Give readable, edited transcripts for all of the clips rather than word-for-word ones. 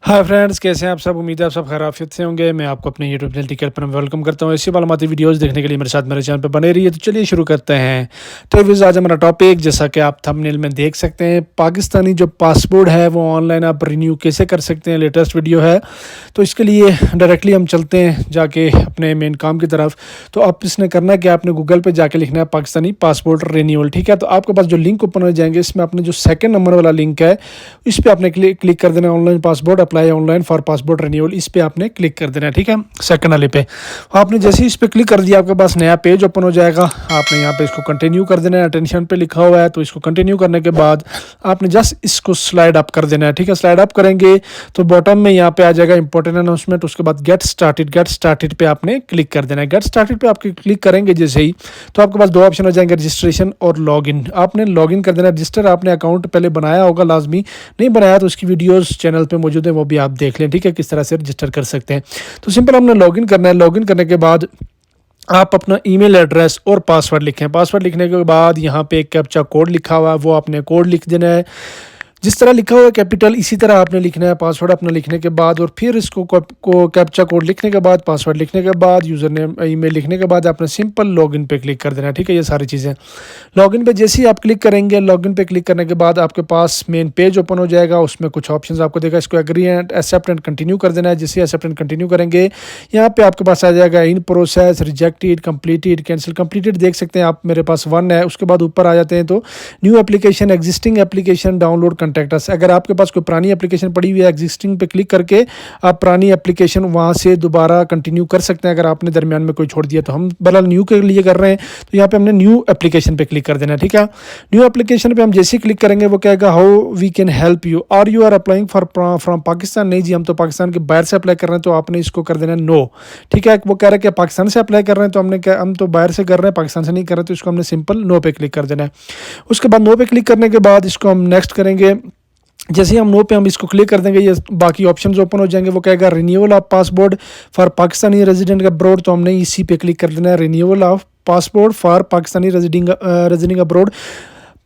Hi friends, कैसे हैं आप सब। उम्मीद है आप सब खैरियत से होंगे। मैं आपको अपने यूट्यूब चैनल टिकट पर वेलकम करता हूँ। ऐसी मालूमाती वीडियोस देखने के लिए मेरे साथ मेरे चैनल पर बने रहिए। तो चलिए शुरू करते हैं। तो व्यूअर्स, आज हमारा टॉपिक, जैसा कि आप थंबनेल में देख सकते हैं, पाकिस्तानी जो पासपोर्ट है वो ऑनलाइन आप रिन्यू कैसे कर सकते हैं, लेटेस्ट वीडियो है। तो इसके लिए डायरेक्टली हम चलते हैं जाके अपने मेन काम की तरफ। तो आप इसने करना है कि आपने गूगल पर जाके लिखना है पाकिस्तानी पासपोर्ट रिन्यूअल। ठीक है, तो आपके पास जो लिंक ओपन हो जाएंगे, इसमें आपने जो सेकंड नंबर वाला लिंक है इस पर आपने क्लिक कर देना। Online passport apply online for passport renewal, इस पे आपने क्लिक कर देना है। ठीक है, सेकंड वाले पे आपने जैसे ही इस पे क्लिक कर दिया, आपके पास नया पेज ओपन हो जाएगा। आपने यहाँ पे इसको कंटिन्यू कर देना है। अटेंशन पे लिखा हुआ है, तो इसको कंटिन्यू करने के बाद आपने जस्ट इसको स्लाइड अप कर देना है। ठीक है, स्लाइड अप करेंगे तो बॉटम में यहाँ पे आ जाएगा इंपॉर्टेंट अनाउंसमेंट। उसके बाद गेट स्टार्टेड पे आपने क्लिक कर देना है। गेट स्टार्टेड पे आप क्लिक करेंगे जैसे ही, तो आपके पास दो ऑप्शन हो जाएंगे, रजिस्ट्रेशन और लॉगिन। आपने लॉगिन कर देना। रजिस्टर आपने अकाउंट पहले बनाया होगा लाजमी, नहीं बनाया तो उसकी वीडियोस चैनल पे मौजूद है, वो भी आप देख लें। ठीक है, किस तरह से रजिस्टर कर सकते हैं। तो सिंपल हमने लॉगिन करना है। लॉगिन करने के बाद आप अपना ईमेल एड्रेस और पासवर्ड लिखें। पासवर्ड लिखने के बाद यहाँ पे एक कैप्चा कोड लिखा हुआ है, वो आपने कोड लिख देना है। जिस तरह लिखा हुआ है कैपिटल, इसी तरह आपने लिखना है पासवर्ड अपना लिखने के बाद। और फिर इसको कैप्चा कोड लिखने के बाद, पासवर्ड लिखने के बाद, यूज़र नेम ईमेल लिखने के बाद आपने सिंपल लॉगिन पे क्लिक कर देना है। ठीक है, ये सारी चीज़ें लॉगिन पे जैसे ही आप क्लिक करेंगे, लॉगिन पे क्लिक करने के बाद आपके पास मेन पेज ओपन हो जाएगा। उसमें कुछ ऑप्शंस आपको देगा, इसको agree and accept and continue कर देना है। जैसे एक्सेप्ट एंड कंटिन्यू करेंगे, यहाँ पे आपके पास आ जाएगा in process, rejected, completed, cancel. Completed देख सकते हैं आप, मेरे पास 1 है। उसके बाद ऊपर आ जाते हैं तो new application, existing application, download contact us. अगर आपके पास कोई पुरानी एप्लीकेशन पड़ी हुई है, एग्जिस्टिंग पे क्लिक करके आप पुरानी एप्लीकेशन वहाँ से दोबारा कंटिन्यू कर सकते हैं। अगर आपने दरमियान में कोई छोड़ दिया, तो हम बहरहाल न्यू के लिए कर रहे हैं, तो यहाँ पे हमने न्यू एप्लीकेशन पे क्लिक कर देना है। ठीक है, न्यू एप्लीकेशन पे हम जैसे ही क्लिक करेंगे, वो कहेगा how we can help you, are you are applying for from Pakistan. नहीं जी, हम तो पाकिस्तान के बाहर से अप्लाई कर रहे हैं, तो आपने इसको कर देना है नो। ठीक है, वो कह रहा है कि पाकिस्तान से अप्लाई कर रहे हैं, तो हमने क्या, हम तो बाहर से कर रहे हैं, पाकिस्तान से नहीं कर रहे, तो इसको हमने सिंपल नो पे क्लिक कर देना है। उसके बाद नो पे क्लिक करने के बाद इसको हम नेक्स्ट करेंगे। जैसे ही हम नो पे हम इसको क्लिक कर देंगे, ये बाकी ऑप्शंस ओपन हो जाएंगे। वो कहेगा renewal of passport for Pakistani resident abroad, तो हमने इसी पे क्लिक कर देना है, renewal of passport for Pakistani residing abroad.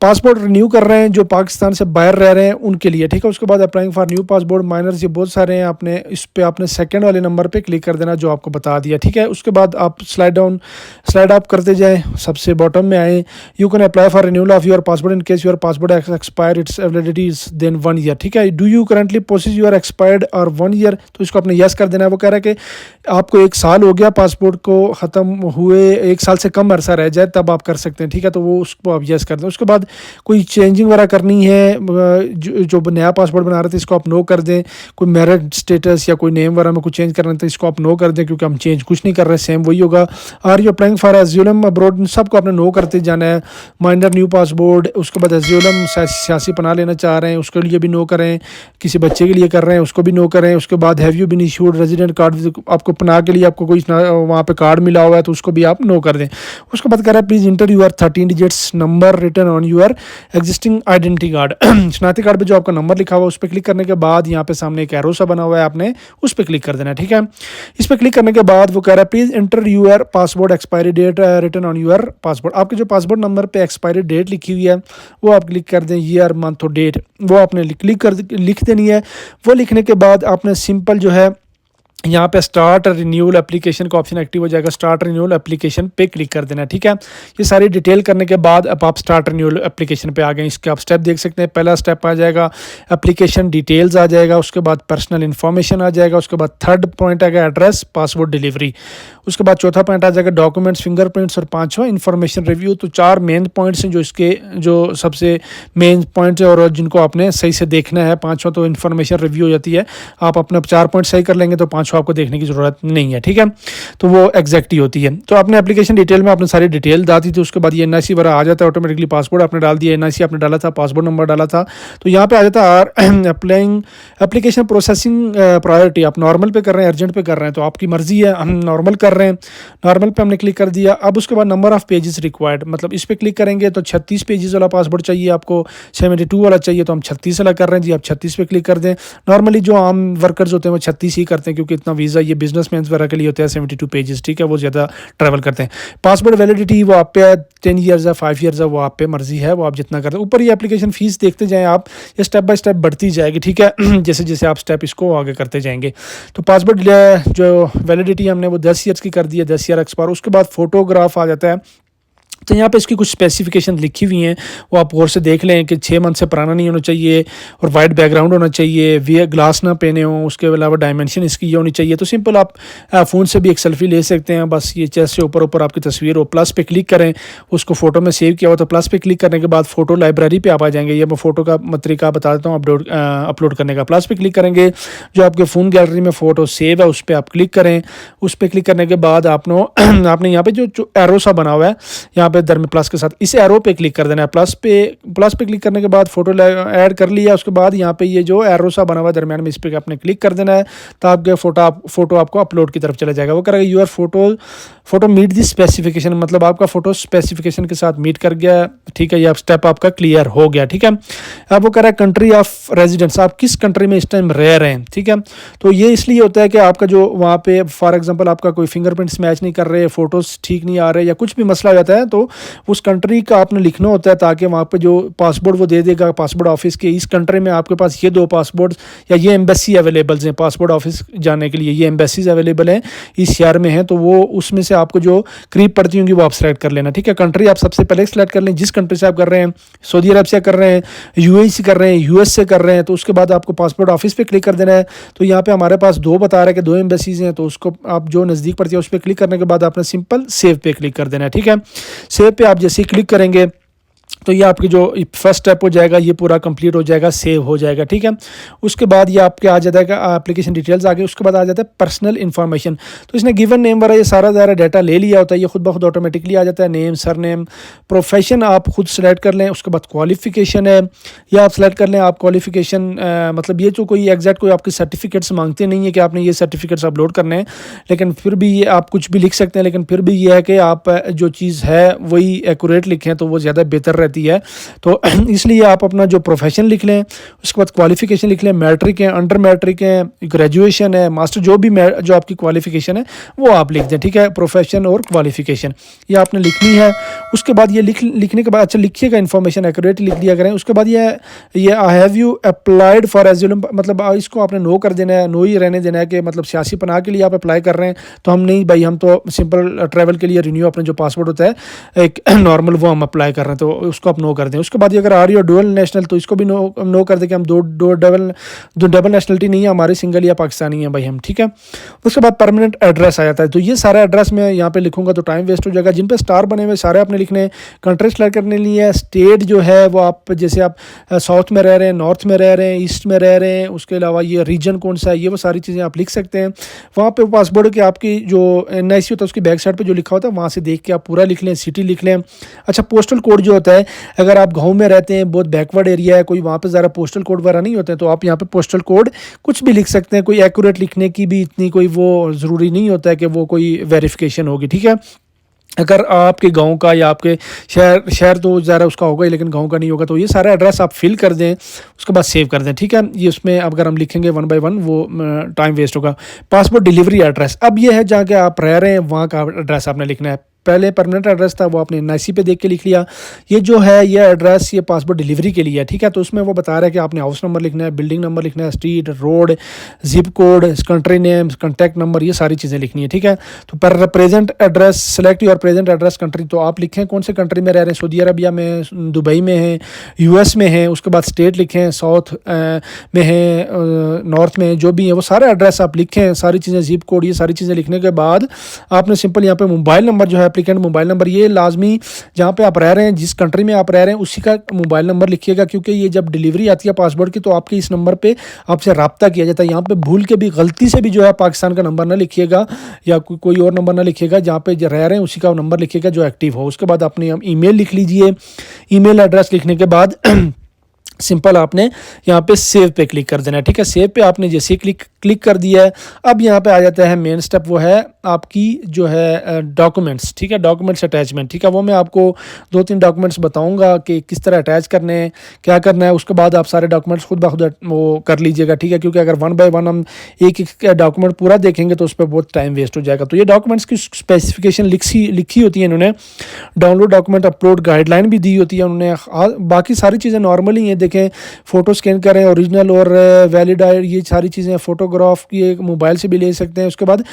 Passport renew कर रहे हैं जो पाकिस्तान से बाहर रह रहे हैं उनके लिए। ठीक है, उसके बाद applying for new passport, minors, ये बहुत सारे हैं। आपने इस पे आपने सेकंड वाले नंबर पे क्लिक कर देना जो आपको बता दिया। ठीक है, उसके बाद आप स्लाइड अप करते जाएं, सबसे बॉटम में आए। You can apply for renewal of your passport in case your passport expire its validity is then 1 year. ठीक है, do you currently possess your expired or 1 year, तो इसको आपने यस कर देना है। वो कह रहा है कि आपको 1 साल हो गया पासपोर्ट को ख़त्म हुए, 1 साल से कम अरसा रह जाए तब आप कर सकते हैं। ठीक है, तो वो उसको आप यस कर दें। उसके बाद कोई चेंजिंग वगैरह करनी है, जो नया पासपोर्ट बना रहे थे इसको आप नो कर दें। कोई मैरिड स्टेटस या कोई नेम वगैरह में कुछ चेंज करना है तो इसको आप नो कर दें, क्योंकि हम चेंज कुछ नहीं कर रहे, सेम वही होगा। Are you applying for asylum abroad, इन सबको आपने नो करते जाना है। माइनर न्यू पासपोर्ट, उसके बाद एज्यूलम सियासी पनाह लेना चाह रहे हैं, उसके लिए भी नो करें। किसी बच्चे के लिए कर रहे हैं, उसको भी नो करें। उसके बाद have you been issued resident card, आपको पनाह के लिए आपको कोई वहाँ पे कार्ड मिला हुआ है तो उसको भी आप नो कर दें। उसके बाद कह रहा है please enter your 13 digits number return on your existing identity card. शनाख्ती कार्ड पे जो आपका नंबर लिखा हुआ है उस पर क्लिक करने के बाद यहाँ पे सामने एक एरो सा बना हुआ है, आपने उस पर क्लिक कर देना है। ठीक है, इस पर क्लिक करने के बाद वो कह रहा है please enter your passport expiry date written on your passport. आपके जो पासपोर्ट नंबर पे एक्सपायरी डेट लिखी हुई है वो आप क्लिक कर दें, ईयर मंथ और डेट वो आपने लिख देनी है। वो लिखने के बाद आपने सिंपल जो है यहाँ पे स्टार्ट रिन्यूअल एप्लीकेशन का ऑप्शन एक्टिव हो जाएगा, स्टार्ट रिन्यूअल एप्लीकेशन पे क्लिक कर देना है। ठीक है, ये सारी डिटेल करने के बाद अब आप स्टार्ट रिन्यूअल एप्लीकेशन पे आ गए। इसके आप स्टेप देख सकते हैं। पहला स्टेप आ जाएगा एप्लीकेशन डिटेल्स आ जाएगा, उसके बाद पर्सनल इन्फॉर्मेशन आ जाएगा, उसके बाद थर्ड पॉइंट आएगा एड्रेस पासपोर्ट डिलीवरी, उसके बाद चौथा पॉइंट आ जाएगा डॉक्यूमेंट्स, फिंगरप्रिंट्स, और पांचवा इन्फॉर्मेशन रिव्यू। तो 4 मेन पॉइंट्स हैं जो इसके जो सबसे मेन पॉइंट्स है और जिनको आपने सही से देखना है। पांचवा तो इन्फॉर्मेशन रिव्यू हो जाती है, आप अपने 4 पॉइंट सही कर लेंगे तो पांचवा आपको देखने की जरूरत नहीं है। ठीक है, तो वो एग्जैक्ट ही होती है। तो आपने एप्लीकेशन डिटेल में आपने सारी डिटेल डाल दी थी। उसके बाद ये एनआईसी वगैरह आ जाता है ऑटोमेटिकली। पासपोर्ट आपने डाल दिया, एनआईसी आपने डाला था, पासपोर्ट नंबर डाला था, तो यहाँ पे आ जाता है अप्लाइंग एप्लीकेशन प्रोसेसिंग प्रायोरिटी। आप नॉर्मल पे कर रहे हैं, अर्जेंट पे कर रहे हैं, तो आपकी मर्जी है। हम नॉर्मल कर रहे हैं, नॉर्मल पे हमने क्लिक कर दिया। अब उसके बाद नंबर ऑफ पेजेस रिक्वायर्ड, मतलब इस पर क्लिक करेंगे तो 36 पेजेस वाला पासपोर्ट चाहिए आपको, 72 वाला चाहिए तो हम 36 वाला कर रहे हैं जी, आप 36 पे क्लिक कर दें। नॉर्मली जो आम वर्कर्स होते हैं वो 36 ही करते हैं, क्योंकि इतना वीज़ा ये बिजनेसमैन वगैरह के लिए होता है 72 पेजेस, ठीक है, वो ज़्यादा ट्रैवल करते हैं। पासपोर्ट वैलिडिटी वो आप पे 10 ईयर्स है, 5 ईयर्स है, वो आप पे मर्जी है, वो आप जितना करते हैं। ऊपर ये एप्लीकेशन फ़ीस देखते जाएँ आप, ये स्टेप बाय स्टेप बढ़ती जाएगी, ठीक है, जैसे जैसे आप स्टेप इसको आगे करते जाएंगे। तो पासपोर्ट जो वैलिडिटी हमने वो 10 ईयर्स की कर दी है, 10 ईयर एक्सपायर। उसके बाद फ़ोटोग्राफ आ जाता है। तो यहाँ पे इसकी कुछ स्पेसिफिकेशन लिखी हुई हैं, वो आप गौर से देख लें कि 6 मंथ से पुराना नहीं होना चाहिए और वाइट बैकग्राउंड होना चाहिए, वी ग्लास ना पहने हों, उसके अलावा डायमेंशन इसकी ये होनी चाहिए। तो सिंपल आप फ़ोन से भी एक सेल्फी ले सकते हैं, बस ये चेस्ट से ऊपर ऊपर आपकी तस्वीर हो, प्लस पे क्लिक करें, उसको फ़ोटो में सेव किया हो तो प्लस पे क्लिक करने के बाद फ़ोटो लाइब्रेरी पे आप आ जाएंगे। ये मैं फ़ोटो का तरीका बता देता हूँ अपलोड करने का। प्लस पे क्लिक करेंगे, जो आपके फ़ोन गैलरी में फ़ोटो सेव है उस पर आप क्लिक करें। उस पर क्लिक करने के बाद आपने यहाँ पे जो एरो सा बना हुआ है यहाँ पे दर में प्लस के साथ, इस एरो पे क्लिक कर देना है। प्लस पे क्लिक करने के बाद फोटो ऐड कर लिया। उसके बाद यहाँ पे ये जो एरो सा बना हुआ है दरमियान में, इस पे आपने क्लिक कर देना है, तो आपके फोटो आपको अपलोड की तरफ चला जाएगा। वो करेगा your photo meet the specification, मतलब आपका फोटो स्पेसिफिकेशन के साथ मीट कर गया, ठीक है, ये स्टेप आपका क्लियर हो गया, ठीक है। अब वो कह रहा है कंट्री ऑफ रेजिडेंस, आप किस कंट्री में इस टाइम रह रहे हैं, ठीक है। तो ये इसलिए होता है कि आपका जो वहाँ पे फॉर एग्जांपल आपका कोई फिंगरप्रिंट्स मैच नहीं कर रहे, फोटोज ठीक नहीं आ रहे या कुछ भी मसला हो जाता है, तो उस कंट्री का आपने लिखना होता है, ताकि वहाँ पे जो पासपोर्ट वो दे देगा पासपोर्ट ऑफिस के, इस कंट्री में आपके पास ये 2 पासपोर्ट या ये एम्बेसी अवेलेबल्स हैं पासपोर्ट ऑफिस जाने के लिए, ये एम्बेसीज अवेलेबल हैं इस शहर में हैं, तो वो उसमें से आपको जो करीब पड़ती होंगी वो आप सेलेक्ट कर लेना, ठीक है। कंट्री आप सबसे पहले सेलेक्ट कर लें, जिस कंट्री से आप कर रहे हैं, सऊदी अरब से कर रहे हैं, यूएई से कर रहे हैं, यूएस से कर रहे हैं, तो उसके बाद आपको पासपोर्ट ऑफिस पे क्लिक कर देना है। तो यहाँ पे हमारे पास 2 बता रहा है कि 2 एम्बेसीज हैं, तो उसको आप जो नज़दीक पड़ती है उस पर क्लिक करने के बाद आपने सिंपल सेव पे क्लिक कर देना है, ठीक है। सेव पे आप जैसे ही क्लिक करेंगे तो ये आपकी जो फर्स्ट स्टेप हो जाएगा ये पूरा कंप्लीट हो जाएगा, सेव हो जाएगा, ठीक है। उसके बाद ये आपके आ जाता है एप्लीकेशन डिटेल्स आगे, उसके बाद आ जाता है पर्सनल इन्फॉर्मेशन। तो इसने गिवन नेम वगैरह ये सारा डाटा ले लिया होता है, ये खुद ब खुद ऑटोमेटिकली आ जाता है। नेम, सरनेम, प्रोफेशन आप खुद सेलेक्ट कर लें। उसके बाद क्वालिफिकेशन है, या आप सेलेक्ट कर लें आप क्वालिफिकेशन, मतलब ये जो कोई एग्जैक्ट कोई आपके सर्टिफिकेट्स मांगते नहीं है कि आपने ये सर्टिफिकेट्स अपलोड करने हैं, लेकिन फिर भी ये आप कुछ भी लिख सकते हैं, लेकिन फिर भी ये है कि आप जो चीज़ है वही एक्यूरेट लिखें तो वो ज़्यादा बेहतर रहती है। तो इसलिए आप अपना जो प्रोफेशन लिख लें, उसके बाद क्वालिफिकेशन लिख लें, मैट्रिक है, अंडर मैट्रिक है, ग्रेजुएशन है, मास्टर, जो आपकी क्वालिफिकेशन है वो आप लिख दें, ठीक है। प्रोफेशन और क्वालिफिकेशन ये आपने लिखनी है। उसके बाद ये लिखने के बाद अच्छा लिखिएगा, इन्फॉर्मेशन एक्यूरेट लिख दिया करें। उसके बाद ये I have you applied for asylum, मतलब इसको आपने नो कर देना है, नो ही रहने देना है कि मतलब सियासी पनाह के लिए आप अप्लाई कर रहे हैं, तो हम नहीं भाई, हम तो सिंपल ट्रैवल के लिए रिन्यू अपने जो पासपोर्ट होता है एक नॉर्मल वो हम अप्लाई कर रहे हैं, तो उसको आप नो कर दें। उसके बाद अगर आ रही हो डुअल नेशनल, तो इसको भी नो कर दें कि हम दो डबल नेशनलिटी नहीं है हमारी, सिंगल या पाकिस्तानी है भाई हम, ठीक है। उसके बाद परमानेंट एड्रेस आ जाता है, तो ये सारा एड्रेस मैं यहाँ पे लिखूंगा तो टाइम वेस्ट हो जाएगा। जिन पे स्टार बने हुए सारे आपने लिखने हैं। कंट्री सेलेक्ट करने के लिए स्टेट जो है वो आप जैसे आप साउथ में रह रहे हैं, नॉर्थ में रह रहे हैं, ईस्ट में रह रहे हैं, उसके अलावा ये रीजन कौन सा है, ये वो सारी चीज़ें आप लिख सकते हैं। वहाँ पे पासपोर्ट की आपकी जो NIC होता है उसकी बैक साइड पर जो लिखा होता है वहाँ से देख के आप पूरा लिख लें, सिटी लिख लें। अच्छा, पोस्टल कोड जो होता है, अगर आप गाँव में रहते हैं, बहुत बैकवर्ड एरिया है, कोई वहाँ पे ज़रा पोस्टल कोड वगैरह नहीं होते हैं, तो आप यहाँ पे पोस्टल कोड कुछ भी लिख सकते हैं। कोई एक्यूरेट लिखने की भी इतनी कोई वो ज़रूरी नहीं होता है कि वो कोई वेरिफिकेशन होगी, ठीक है। अगर आपके गांव का या आपके शहर तो ज़रा उसका होगा ही, लेकिन गांव का नहीं होगा, तो ये सारा एड्रेस आप फिल कर दें, उसके बाद सेव कर दें, ठीक है। ये उसमें अगर हम लिखेंगे 1 बाय 1 वो टाइम वेस्ट होगा। पासपोर्ट डिलीवरी एड्रेस, अब ये है जहाँ के आप रह रहे हैं वहाँ का एड्रेस आपने लिखना है। पहले परमानेंट एड्रेस था वो आपने NIC पे देख के लिख लिया। ये जो है ये एड्रेस ये पासपोर्ट डिलीवरी के लिए है, ठीक है। तो उसमें वो बता रहा है कि आपने हाउस नंबर लिखना है, बिल्डिंग नंबर लिखना है, street, road, zip code, country name, contact number, ये सारी चीज़ें लिखनी है, ठीक है। तो पर present address, select your present address country, तो आप लिखें कौन से कंट्री में रह रहे हैं, सऊदी अरबिया में, दुबई में है, US में है। उसके बाद स्टेट लिखें, साउथ में है, नॉर्थ में, जो भी है वो सारे एड्रेस आप लिखें, सारी चीज़ें, जिप कोड, ये सारी चीज़ें लिखने के बाद आपने सिंपल यहाँ पे मोबाइल नंबर जो है एप्लीकेंट मोबाइल नंबर, ये लाजमी जहाँ पे आप रह रहे हैं, जिस कंट्री में आप रह रहे हैं उसी का मोबाइल नंबर लिखिएगा, क्योंकि ये जब डिलीवरी आती है पासपोर्ट की तो आपके इस नंबर पे आपसे रब्ता किया जाता है। यहाँ पे भूल के भी गलती से भी जो है पाकिस्तान का नंबर ना लिखिएगा या कोई और नंबर ना लिखिएगा, जहाँ पे रह रहे हैं उसी का नंबर लिखिएगा जो एक्टिव हो। उसके बाद अपने ईमेल लिख लीजिए। ईमेल एड्रेस लिखने के बाद सिंपल आपने यहाँ पे सेव पे क्लिक कर देना है, ठीक है। सेव पे आपने जैसे क्लिक कर दिया है, अब यहाँ पे आ जाता है मेन स्टेप, वो है आपकी जो है डॉक्यूमेंट्स, ठीक है, डॉक्यूमेंट्स अटैचमेंट, ठीक है, वो मैं आपको 2-3 डॉक्यूमेंट्स बताऊंगा कि किस तरह अटैच करने हैं, क्या करना है। उसके बाद आप सारे डॉक्यूमेंट्स खुद ब खुद वो कर लीजिएगा, ठीक है, क्योंकि अगर 1 बाय 1 हम एक एक डॉक्यूमेंट पूरा देखेंगे तो उस पर बहुत टाइम वेस्ट हो जाएगा। तो ये डॉक्यूमेंट्स की स्पेसिफिकेशन लिखी होती है इन्होंने, डाउनलोड डॉक्यूमेंट अपलोड गाइडलाइन भी दी होती है उन्होंने। बाकी सारी चीज़ें नॉर्मल ही हैं, देखें फ़ोटो स्कैन करें, ओरिजिनल और वैलिड, ये सारी चीज़ें फ़ोटोग्राफ की एक मोबाइल से भी ले सकते हैं। उसके बाद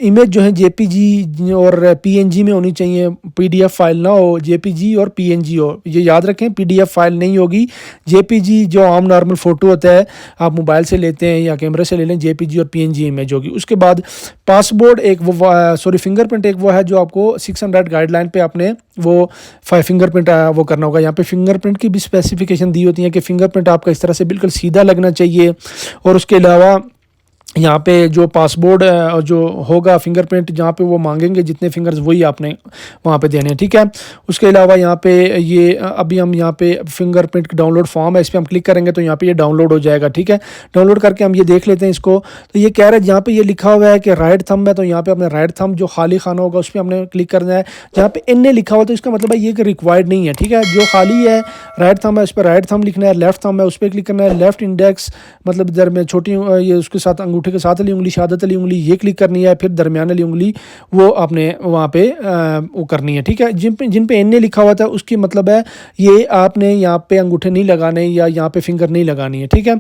इमेज जो है जेपीजी और पीएनजी में होनी चाहिए, पीडीएफ फाइल ना हो, जेपीजी और पीएनजी हो, ये याद रखें, पीडीएफ फाइल नहीं होगी। जेपीजी जो आम नॉर्मल फ़ोटो होता है आप मोबाइल से लेते हैं या कैमरे से ले लें, जेपीजी और पीएनजी इमेज होगी। उसके बाद पासपोर्ट एक वो फिंगरप्रिंट एक वो है जो आपको 600 गाइडलाइन पे आपने वो फिंगरप्रिंट वो करना होगा। यहाँ पे फिंगरप्रिंट की भी स्पेसिफिकेशन दी होती है कि फिंगरप्रिंट आपका इस तरह से बिल्कुल सीधा लगना चाहिए, और उसके अलावा यहाँ पे जो पासपोर्ट जो होगा फिंगरप्रिंट जहाँ पे वो मांगेंगे जितने फिंगर्स वही आपने वहाँ पे देने हैं, ठीक है। उसके अलावा यहाँ पे ये अभी हम यहाँ पे फिंगरप्रिंट डाउनलोड फॉर्म है, इस पर हम क्लिक करेंगे तो यहाँ पे ये डाउनलोड हो जाएगा, ठीक है। डाउनलोड करके हम ये देख लेते हैं इसको। तो ये कह रहा है जहाँ पे ये लिखा हुआ है कि राइट थंब है, तो यहाँ पे अपने राइट थंब जो खाली खाना होगा उस पर हमने क्लिक करना है। जहाँ पे एन लिखा हुआ तो इसका मतलब है ये कि रिक्वायर्ड नहीं है, ठीक है। जो खाली है राइट थंब है उस पर राइट थंब लिखना है, लेफ्ट थंब है उस पर क्लिक करना है, लेफ्ट इंडेक्स मतलब इधर में छोटी ये उसके साथ अंगूठे के साथ वाली उंगली, शहादत वाली उंगली, ये क्लिक करनी है। फिर दरमियान वाली उंगली वो आपने वहाँ पे वो करनी है, ठीक है। जिन पे एन लिखा हुआ था उसकी मतलब है ये आपने यहाँ पे अंगूठे नहीं लगाने या यहाँ पे फिंगर नहीं लगानी है, ठीक है।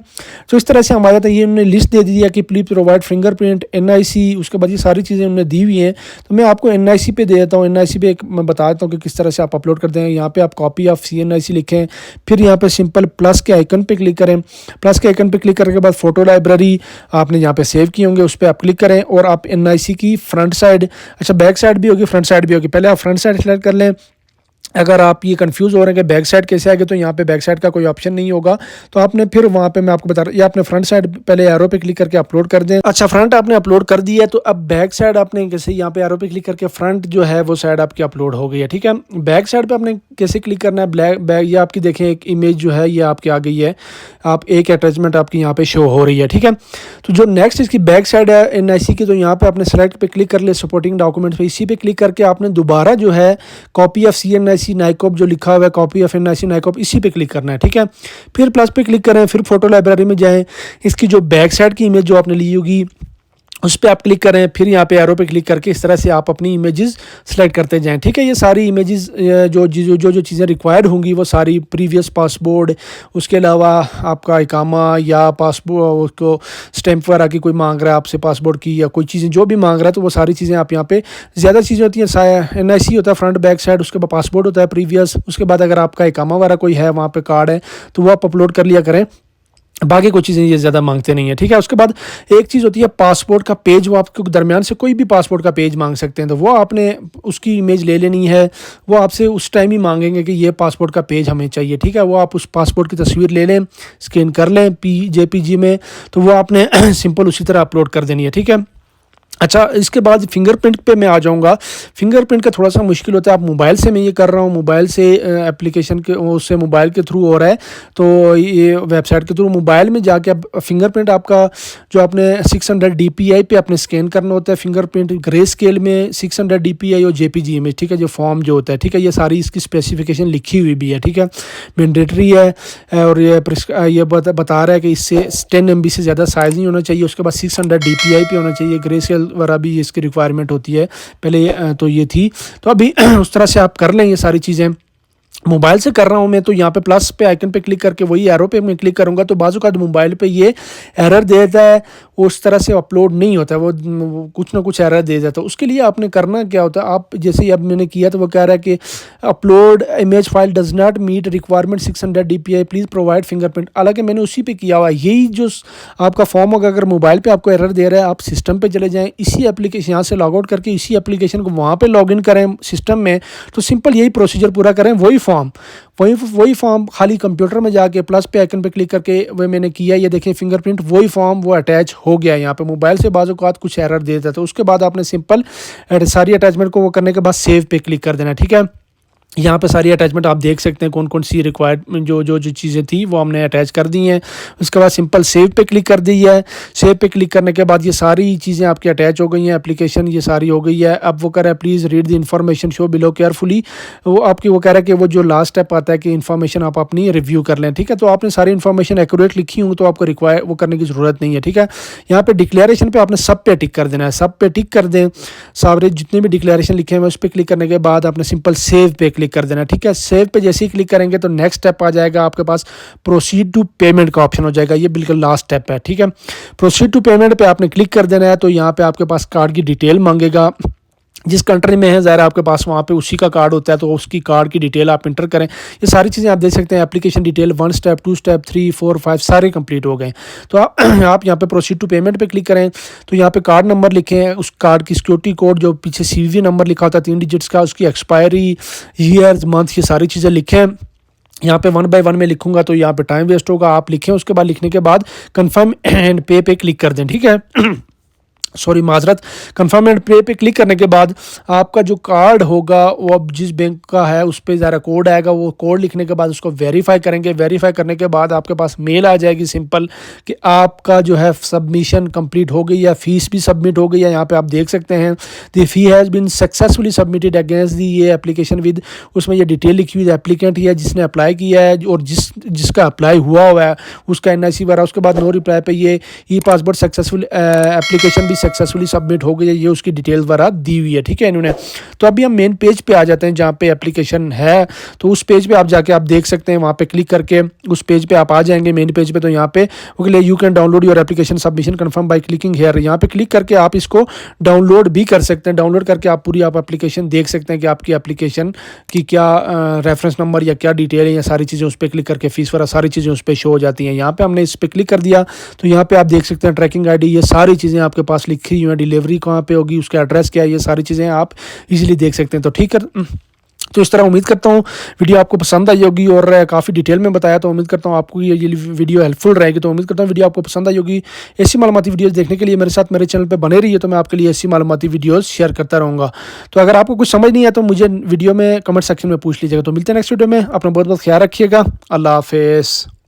तो इस तरह से हमारा था ये उन्होंने लिस्ट दे दी है कि प्लीज प्रोवाइड फिंगरप्रिंट, एनआईसी, उसके बाद ये सारी चीज़ें उन्होंने दी हुई हैं। तो मैं आपको एनआईसी पे दे देता हूँ। एनआईसी पे एक मैं बता देता हूँ कि किस तरह से आप अपलोड करते हैं। यहाँ पे आप कॉपी ऑफ CNIC लिखें, फिर यहाँ पे सिंपल प्लस के आइकन पे क्लिक करें। प्लस के आइकन पे क्लिक करने के बाद फोटो लाइब्रेरी आपने यहाँ पे सेव किए होंगे उस पर आप क्लिक करें, और आप एनआईसी की फ्रंट साइड, अच्छा बैक साइड भी होगी फ्रंट साइड भी होगी, पहले आप फ्रंट साइड सेलेक्ट कर लें। अगर आप ये कंफ्यूज हो रहे हैं कि बैक साइड कैसे आएगा तो यहाँ पे बैक साइड का कोई ऑप्शन नहीं होगा, तो आपने फिर वहाँ पे मैं आपको बता रहा हूँ ये आपने फ्रंट साइड पहले एरो पे क्लिक करके अपलोड कर दें। अच्छा फ्रंट आपने अपलोड कर दिया है, तो अब बैक साइड आपने कैसे यहाँ पे एरो पे क्लिक करके फ्रंट जो है वो साइड आपकी अपलोड हो गई है, ठीक है। बैक साइड पर आपने कैसे क्लिक करना है, बैक ये आपकी देखें एक इमेज जो है ये आपकी आ गई है, आप एक अटैचमेंट आपकी यहाँ पे शो हो रही है, ठीक है। तो जो नेक्स्ट इसकी बैक साइड है एनआईसी की, तो यहाँ पे आपने सेलेक्ट पे क्लिक कर ले सपोर्टिंग डॉक्यूमेंट्स पे, इसी पे क्लिक करके आपने दोबारा जो है कॉपी ऑफ CNIC नाइकॉप जो लिखा हुआ है कॉपी ऑफ NIC नाइकॉप इसी पे क्लिक करना है, ठीक है। फिर प्लस पे क्लिक करें, फिर फोटो लाइब्रेरी में जाएं, इसकी जो बैक साइड की इमेज जो आपने ली होगी उस पर आप क्लिक करें, फिर यहाँ पे एरो पे क्लिक करके इस तरह से आप अपनी इमेजेस सेलेक्ट करते जाएं, ठीक है। ये सारी इमेजेस जो चीज़ें रिक्वायर्ड होंगी वो सारी प्रीवियस पासपोर्ट, उसके अलावा आपका इकामा या पासपोर्ट उसको स्टैंप वगैरह की कोई मांग रहा है आपसे पासपोर्ट की, या कोई चीज़ें जो भी मांग रहा है तो वो सारी चीज़ें आप यहाँ पे ज़्यादा चीज़ें होती हैं। NIC होता है फ्रंट बैक साइड, उसके बाद पासपोर्ट होता है प्रीवियस, उसके बाद अगर आपका इकामा वगैरह कोई है वहाँ पर कार्ड है तो वो आप अपलोड कर लिया करें, बाकी कोई चीज़ें ये ज़्यादा मांगते नहीं है, ठीक है। उसके बाद एक चीज़ होती है पासपोर्ट का पेज, वो आपके दरमियान से कोई भी पासपोर्ट का पेज मांग सकते हैं, तो वो आपने उसकी इमेज ले लेनी है। वो आपसे उस टाइम ही मांगेंगे कि ये पासपोर्ट का पेज हमें चाहिए, ठीक है। वो आप उस पासपोर्ट की तस्वीर ले लें, स्कैन कर लें JPG में, तो वो आपने सिंपल उसी तरह अपलोड कर देनी है, ठीक है। अच्छा इसके बाद फिंगरप्रिंट पे मैं आ जाऊंगा। फिंगरप्रिंट का थोड़ा सा मुश्किल होता है, आप मोबाइल से मैं ये कर रहा हूँ, मोबाइल से एप्लीकेशन के उससे मोबाइल के थ्रू हो रहा है, तो ये वेबसाइट के थ्रू मोबाइल में जाके अब फिंगरप्रिंट आपका जो आपने 600 DPI पे आपने स्कैन करना होता है फिंगरप्रिंट, ग्रे स्केल में 600 DPI और JPG में, ठीक है, जो फॉर्म जो होता है, ठीक है। ये सारी इसकी स्पेसिफिकेशन लिखी हुई भी है, ठीक है, मैंडेटरी है, और ये बता रहा है कि इससे 10 MB से ज़्यादा साइज़ नहीं होना चाहिए। उसके बाद 600 DPI पे होना चाहिए, ग्रे स्केल वगैरह भी इसकी रिक्वायरमेंट होती है, पहले तो ये थी। तो अभी उस तरह से आप कर लें ये सारी चीज़ें। मोबाइल से कर रहा हूँ मैं, तो यहाँ पे प्लस पे आइकन पे क्लिक करके वही एरो पे मैं क्लिक करूँगा तो बाजू का मोबाइल पे ये एरर दे देता है, उस तरह से अपलोड नहीं होता है, वो कुछ ना कुछ एरर दे देता है। उसके लिए आपने करना क्या होता है, आप जैसे ही अब मैंने किया तो वो कह रहा है कि upload image file does not meet requirement 600 DPI please provide fingerprint. हालांकि मैंने उसी पे किया हुआ है, यही जो आपका फॉर्म होगा, अगर मोबाइल पर आपको एरर दे रहा है आप सिस्टम पर चले जाएँ, इसी एप्लीकेशन यहाँ से लॉग आउट करके इसी एप्लीकेशन को वहाँ पर लॉग इन करें सिस्टम में, तो सिंपल यही प्रोसीजर पूरा करें, वही फॉर्म खाली कंप्यूटर में जाके प्लस पे आइकन पे क्लिक करके वो मैंने किया, ये देखें फिंगरप्रिंट वही फॉर्म वो अटैच हो गया है यहाँ पे। मोबाइल से बाज़ औक़ात कुछ एरर दे देता है, तो उसके बाद आपने सिंपल सारी अटैचमेंट को वो करने के बाद सेव पे क्लिक कर देना, ठीक है। यहाँ पे सारी अटैचमेंट आप देख सकते हैं कौन कौन सी रिक्वायर्ड जो चीज़ें थी वो हमने अटैच कर दी हैं। उसके बाद सिंपल सेव पे क्लिक कर दी है। सेव पे क्लिक करने के बाद ये सारी चीज़ें आपकी अटैच हो गई हैं, एप्लीकेशन ये सारी हो गई है। अब वो कह रहा है please read the information show below carefully. वो आपकी वो कह रहा है कि वो जो लास्ट स्टेप आता है कि इन्फॉर्मेशन आप अपनी रिव्यू कर लें, ठीक है। तो आपने सारी इन्फॉर्मेशन एक्यूरेट लिखी हूँ तो आपको रिक्वायर वो करने की ज़रूरत नहीं है, ठीक है। यहाँ पे डिक्लेरेशन पे आपने सब पे टिक कर देना है, सब पे टिक कर दें। सारे जितने भी डिक्लेरेशन लिखे हैं उस पर क्लिक करने के बाद आपने सिंपल सेव पे क्लिक कर देना है, ठीक है। सेव पे जैसे ही क्लिक करेंगे तो नेक्स्ट स्टेप आ जाएगा आपके पास, प्रोसीड टू पेमेंट का ऑप्शन हो जाएगा। ये बिल्कुल लास्ट स्टेप है, ठीक है। प्रोसीड टू पेमेंट पे आपने क्लिक कर देना है। तो यहाँ पे आपके पास कार्ड की डिटेल मांगेगा, जिस कंट्री में है ज़ाहिर आपके पास वहाँ पे उसी का कार्ड होता है, तो उसकी कार्ड की डिटेल आप इंटर करें। ये सारी चीज़ें आप देख सकते हैं, एप्लीकेशन डिटेल 1 स्टेप 2 स्टेप 3 4 5 सारे कंप्लीट हो गए। तो आप यहाँ पे प्रोसीड टू पेमेंट पे क्लिक करें। तो यहाँ पे कार्ड नंबर लिखें, उस कार्ड की सिक्योरिटी कोड जो पीछे CVV नंबर लिखा होता है 3 डिजिट्स का, उसकी एक्सपायरी, ईयर, मंथ, ये सारी चीज़ें लिखें। यहाँ पे 1 बाय 1 में लिखूंगा तो यहाँ पे टाइम वेस्ट होगा, आप लिखें। उसके बाद लिखने के बाद कन्फर्म एंड पे पे क्लिक कर दें, ठीक है। सॉरी माजरत, कन्फर्म एंड पे क्लिक करने के बाद आपका जो कार्ड होगा वो अब जिस बैंक का है उस पर ज़रा कोड आएगा, वो कोड लिखने के बाद उसको वेरीफाई करेंगे। वेरीफाई करने के बाद आपके पास मेल आ जाएगी सिंपल कि आपका जो है सबमिशन कंप्लीट हो गई है, फीस भी सबमिट हो गई है। यहाँ पे आप देख सकते हैं the fee has been successfully submitted against the ये एप्लीकेशन विद, उसमें ये डिटेल लिखी हुई है, एप्लीकेंट ही है जिसने अप्लाई किया है और जिसका अप्लाई हुआ है उसका NIC भरा। उसके बाद नो रिप्लाई पे ये ई पासपोर्ट सक्सेसफुल एप्लीकेशन भी सक्सेसफुली सबमिट हो गई है, ये उसकी डिटेल द्वारा दी हुई है, ठीक है इन्होंने। तो अभी हम मेन पेज पे आ जाते हैं जहाँ पे एप्लीकेशन है। तो उस पेज पे आप जाके आप देख सकते हैं, वहाँ पे क्लिक करके उस पेज पे आप आ जाएंगे मेन पेज पे। तो यहाँ पे okay you can download your application submission confirm by clicking here, यहाँ पे क्लिक करके आप इसको डाउनलोड भी कर सकते हैं। डाउनलोड करके आप पूरी आप एप्लीकेशन देख सकते हैं कि आपकी एप्लीकेशन की क्या रेफरेंस नंबर या क्या डिटेल है, या सारी चीज़ें उस पर क्लिक करके फीस वगैरह सारी चीज़ें उस पर शो हो जाती हैं। यहाँ पे हमने इस पर क्लिक कर दिया तो यहाँ पे आप देख सकते हैं ट्रैकिंग ID, ये सारी चीज़ें आपके पास लिखी हुई हैं, डिलीवरी कहाँ पे होगी, उसका एड्रेस क्या है, ये सारी चीज़ें आप इजीली देख सकते हैं। तो ठीक है, तो इस तरह उम्मीद करता हूँ वीडियो आपको पसंद आई होगी और काफ़ी डिटेल में बताया, तो उम्मीद करता हूँ आपको ये वीडियो हेल्पफुल रहेगी। तो उम्मीद करता हूँ वीडियो आपको पसंद आई होगी। ऐसी मालूमाती वीडियोस देखने के लिए मेरे साथ मेरे चैनल पे बने रहिए, तो मैं आपके लिए ऐसी मालूमाती वीडियोस शेयर करता रहूँगा। तो अगर आपको कुछ समझ नहीं है तो मुझे वीडियो में कमेंट सेक्शन में पूछ लीजिएगा। तो मिलते हैं नेक्स्ट वीडियो में, अपना बहुत बहुत ख्याल रखिएगा। अल्लाह हाफिज़।